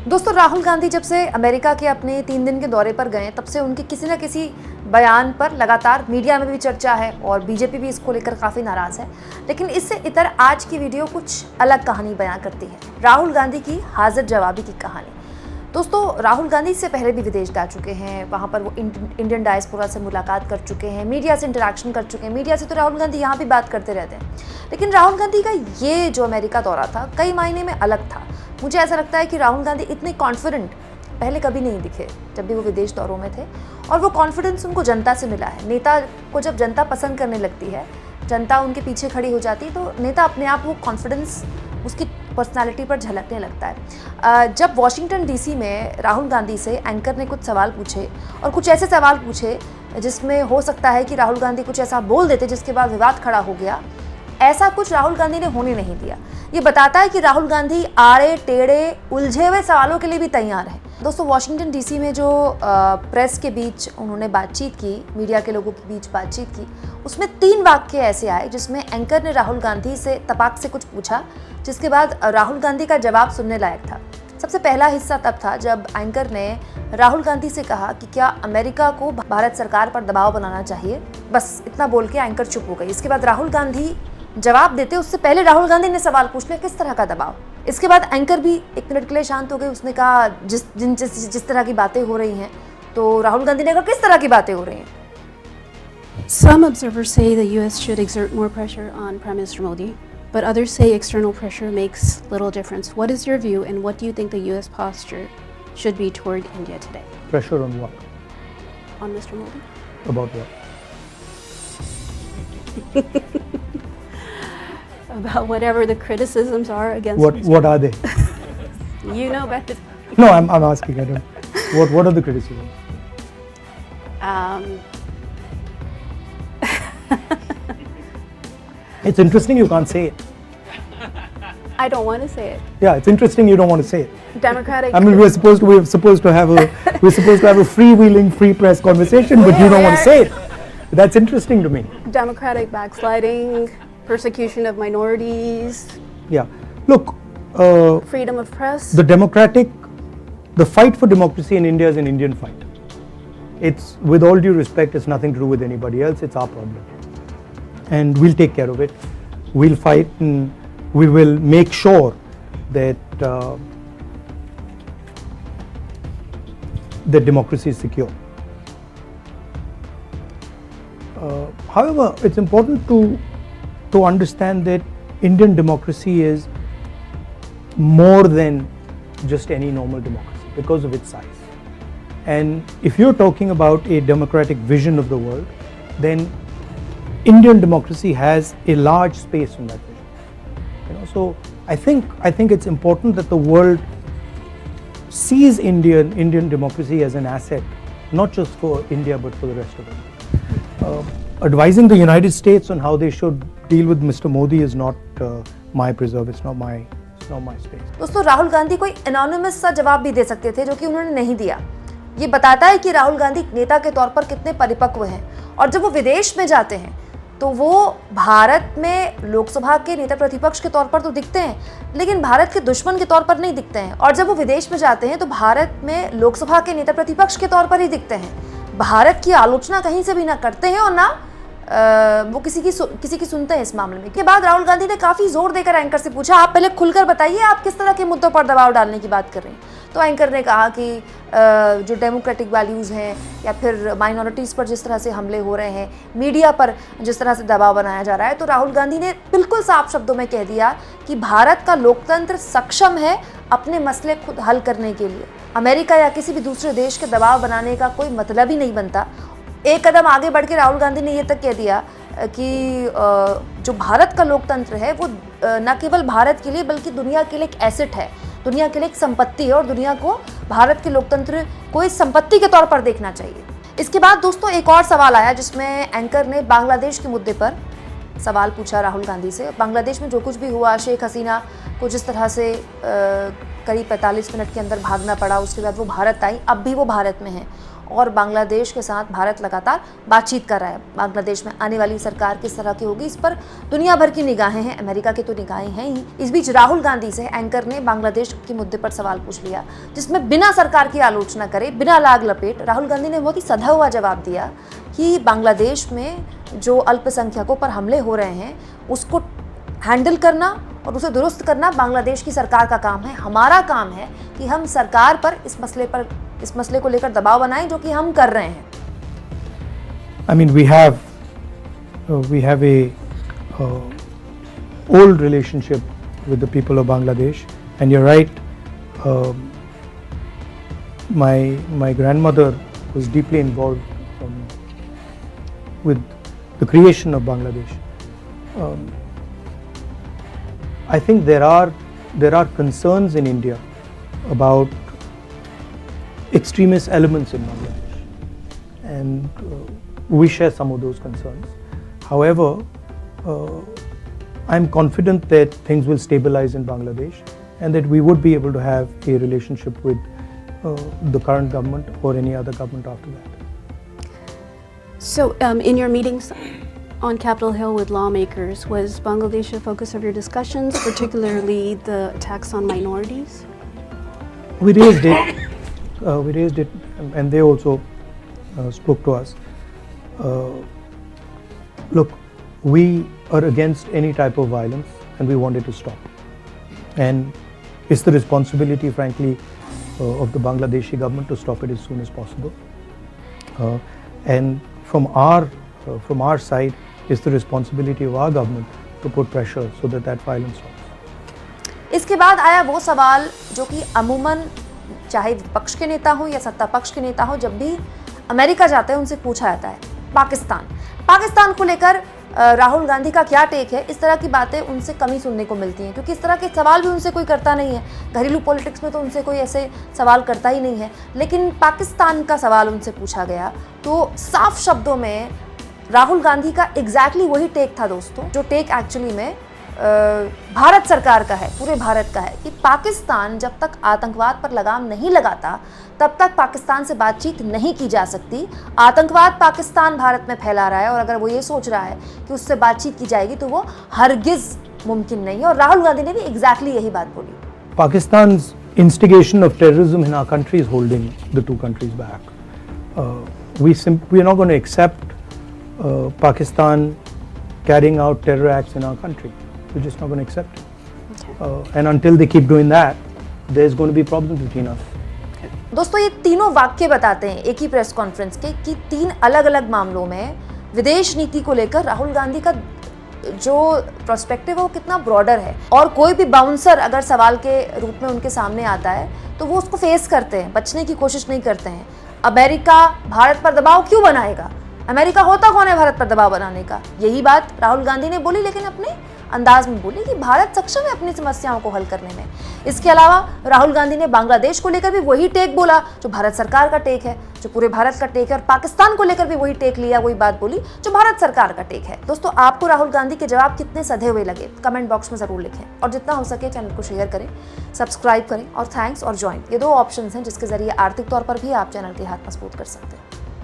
दोस्तों, राहुल गांधी जब से अमेरिका के अपने 3 दिन के दौरे पर गए तब से उनके किसी न किसी बयान पर लगातार मीडिया में भी चर्चा है और बीजेपी भी इसको लेकर काफ़ी नाराज़ है। लेकिन इससे इतर आज की वीडियो कुछ अलग कहानी बयां करती है, राहुल गांधी की हाजिर जवाबी की कहानी। दोस्तों, राहुल गांधी इससे पहले भी विदेश जा चुके हैं, वहाँ पर वो इंडियन डायस्पोरा से मुलाकात कर चुके हैं, मीडिया से इंटरेक्शन कर चुके हैं। मीडिया से तो राहुल गांधी यहाँ भी बात करते रहते हैं, लेकिन राहुल गांधी का ये जो अमेरिका दौरा था कई मायने में अलग था। मुझे ऐसा लगता है कि राहुल गांधी इतने कॉन्फिडेंट पहले कभी नहीं दिखे जब भी वो विदेश दौरों में थे, और वो कॉन्फिडेंस उनको जनता से मिला है। नेता को जब जनता पसंद करने लगती है, जनता उनके पीछे खड़ी हो जाती है, तो नेता अपने आप वो कॉन्फिडेंस उसकी पर्सनालिटी पर झलकने लगता है। जब वॉशिंगटन डीसी में राहुल गांधी से एंकर ने कुछ सवाल पूछे, और कुछ ऐसे सवाल पूछे जिसमें हो सकता है कि राहुल गांधी कुछ ऐसा बोल देते जिसके बाद विवाद खड़ा हो गया, ऐसा कुछ राहुल गांधी ने होने नहीं दिया। ये बताता है कि राहुल गांधी आड़े टेढ़े उलझे हुए सवालों के लिए भी तैयार है। दोस्तों, वॉशिंगटन डीसी में जो प्रेस के बीच उन्होंने बातचीत की, मीडिया के लोगों के बीच बातचीत की, उसमें 3 वाक्य ऐसे आए जिसमें एंकर ने राहुल गांधी से तपाक से कुछ पूछा, जिसके बाद राहुल गांधी का जवाब सुनने लायक था। सबसे पहला हिस्सा तब था जब एंकर ने राहुल गांधी से कहा कि क्या अमेरिका को भारत सरकार पर दबाव बनाना चाहिए। बस इतना बोल के एंकर चुप हो गई। इसके बाद राहुल गांधी जवाब देते उससे पहले राहुल गांधी ने सवाल पूछ लिया, किस तरह का दबाव। इसके बाद एंकर भी 1 मिनट के लिए शांत हो गए। उसने कहा जिस तरह की बातें हो रही हैं, तो राहुल गांधी ने कहा किस तरह की बातें हो रही हैं। Some observers say the US should exert more pressure on Prime Minister Modi, but others say external pressure makes little difference. What is your view, and what do you think the US posture should be toward India today? Pressure on what? On Mr. Modi? About what? About whatever the criticisms are against Mr. What are they? You know better. No, I'm asking. I don't. What are the criticisms? It's interesting you can't say it. I don't want to say it. Yeah, it's interesting you don't want to say it. Democratic. I mean, we're supposed to have a freewheeling, free press conversation, but you don't want to say it. That's interesting to me. Democratic backsliding, persecution of minorities. Yeah. Look. Freedom of press. The fight for democracy in India is an Indian fight. It's, with all due respect, it's nothing to do with anybody else. It's our problem, and we'll take care of it. We'll fight, and we will make sure that the democracy is secure. However, it's important to understand that Indian democracy is more than just any normal democracy because of its size. And if you're talking about a democratic vision of the world, then Indian democracy has a large space in that vision. So I think it's important that the world sees Indian democracy as an asset, not just for India but for the rest of the world. Advising the United States on how they should deal with Mr. Modi is not my preserve. It's not my space. दोस्तों, राहुल गांधी कोई anonymous सा जवाब भी दे सकते थे, जो कि उन्होंने नहीं दिया। ये बताता है कि राहुल गांधी नेता के तौर पर कितने परिपक्व हैं, और जब वो विदेश में जाते हैं तो वो भारत में लोकसभा के नेता प्रतिपक्ष के तौर पर तो दिखते हैं, लेकिन भारत के दुश्मन के तौर पर नहीं दिखते हैं। और जब वो विदेश में जाते हैं तो भारत में लोकसभा के नेता प्रतिपक्ष के तौर पर ही दिखते हैं। भारत की आलोचना कहीं से भी ना करते हैं, और ना वो किसी की सुनते हैं इस मामले में। के बाद राहुल गांधी ने काफी जोर देकर एंकर से पूछा, आप पहले खुलकर बताइए आप किस तरह के मुद्दों पर दबाव डालने की बात कर रहे हैं। तो एंकर ने कहा कि जो डेमोक्रेटिक वैल्यूज़ हैं, या फिर माइनॉरिटीज़ पर जिस तरह से हमले हो रहे हैं, मीडिया पर जिस तरह से दबाव बनाया जा रहा है, तो राहुल गांधी ने बिल्कुल साफ शब्दों में कह दिया कि भारत का लोकतंत्र सक्षम है अपने मसले खुद हल करने के लिए। अमेरिका या किसी भी दूसरे देश के दबाव बनाने का कोई मतलब ही नहीं बनता। एक कदम आगे बढ़ के राहुल गांधी ने ये तक कह दिया कि जो भारत का लोकतंत्र है वो न केवल भारत के लिए बल्कि दुनिया के लिए एक एसेट है, दुनिया के लिए एक संपत्ति है, और दुनिया को भारत के लोकतंत्र को इस संपत्ति के तौर पर देखना चाहिए। इसके बाद दोस्तों एक और सवाल आया जिसमें एंकर ने बांग्लादेश के मुद्दे पर सवाल पूछा राहुल गांधी से। बांग्लादेश में जो कुछ भी हुआ, शेख हसीना को जिस तरह से करीब 45 मिनट के अंदर भागना पड़ा, उसके बाद वो भारत आई, अब भी वो भारत में है, और बांग्लादेश के साथ भारत लगातार बातचीत कर रहा है। बांग्लादेश में आने वाली सरकार किस तरह की होगी, इस पर दुनिया भर की निगाहें हैं, अमेरिका की तो निगाहें हैं ही। इस बीच राहुल गांधी से एंकर ने बांग्लादेश के मुद्दे पर सवाल पूछ लिया, जिसमें बिना सरकार की आलोचना करे, बिना लाग लपेट राहुल गांधी ने बहुत ही सधा हुआ जवाब दिया कि बांग्लादेश में जो अल्पसंख्यकों पर हमले हो रहे हैं उसको हैंडल करना और उसे दुरुस्त करना बांग्लादेश की सरकार का काम है। हमारा काम है कि हम सरकार पर इस मसले को लेकर दबाव बनाएं, जो कि हम कर रहे हैं। I mean, we have a old relationship with the people of Bangladesh, and you're right. My grandmother was deeply involved with the creation of Bangladesh. I think there are concerns in India about extremist elements in Bangladesh, and we share some of those concerns. However, I'm confident that things will stabilize in Bangladesh and that we would be able to have a relationship with the current government or any other government after that. So, in your meetings on Capitol Hill with lawmakers, was Bangladesh a focus of your discussions, particularly the attacks on minorities? We raised it, and they also spoke to us. Look, we are against any type of violence, and we want it to stop. And it's the responsibility, frankly, of the Bangladeshi government to stop it as soon as possible. And from our side, it's the responsibility of our government to put pressure so that violence stops. इसके बाद आया वो सवाल जो कि अमूमन चाहे विपक्ष के नेता हो या सत्ता पक्ष के नेता हो, जब भी अमेरिका जाते हैं उनसे पूछा जाता है, पाकिस्तान को लेकर राहुल गांधी का क्या टेक है। इस तरह की बातें उनसे कम ही सुनने को मिलती हैं, क्योंकि इस तरह के सवाल भी उनसे कोई करता नहीं है। घरेलू पॉलिटिक्स में तो उनसे कोई ऐसे सवाल करता ही नहीं है, लेकिन पाकिस्तान का सवाल उनसे पूछा गया तो साफ शब्दों में राहुल गांधी का एग्जैक्टली वही टेक था दोस्तों, जो टेक एक्चुअली में भारत सरकार का है, पूरे भारत का है, कि पाकिस्तान जब तक आतंकवाद पर लगाम नहीं लगाता तब तक पाकिस्तान से बातचीत नहीं की जा सकती। आतंकवाद पाकिस्तान भारत में फैला रहा है और अगर वो ये सोच रहा है कि उससे बातचीत की जाएगी तो वो हरगिज मुमकिन नहीं है। और राहुल गांधी ने भी एग्जैक्टली यही बात बोली। Pakistan's instigation of terrorism in our country is holding the two countries back. We are not going to accept Pakistan carrying out terror acts in our country. We're just not going to accept it. And until they keep doing that, there's going to be problems between us. दोस्तों, ये तीनों वाक्य बताते हैं एक ही press conference के कि तीन अलग अलग मामलों में विदेश नीति को लेकर राहुल गांधी का जो प्रोस्पेक्टिव है वो कितना ब्रॉडर है। और कोई भी बाउंसर अगर सवाल के रूप में उनके सामने आता है तो वो उसको फेस करते हैं, बचने की कोशिश नहीं करते हैं। अमेरिका भारत पर दबाव क्यों बनाएगा? अमेरिका होता कौन है भारत पर दबाव बनाने का? यही बात राहुल गांधी ने बोली, लेकिन अपने अंदाज में बोली कि भारत सक्षम है अपनी समस्याओं को हल करने में। इसके अलावा राहुल गांधी ने बांग्लादेश को लेकर भी वही टेक बोला जो भारत सरकार का टेक है, जो पूरे भारत का टेक है, और पाकिस्तान को लेकर भी वही टेक लिया, वही बात बोली जो भारत सरकार का टेक है। दोस्तों, आपको राहुल गांधी के जवाब कितने सधे हुए लगे कमेंट बॉक्स में जरूर लिखें, और जितना हो सके चैनल को शेयर करें, सब्सक्राइब करें, और थैंक्स और ज्वाइन, ये दो ऑप्शन हैं जिसके जरिए आर्थिक तौर पर भी आप चैनल के हाथ मजबूत कर सकते हैं।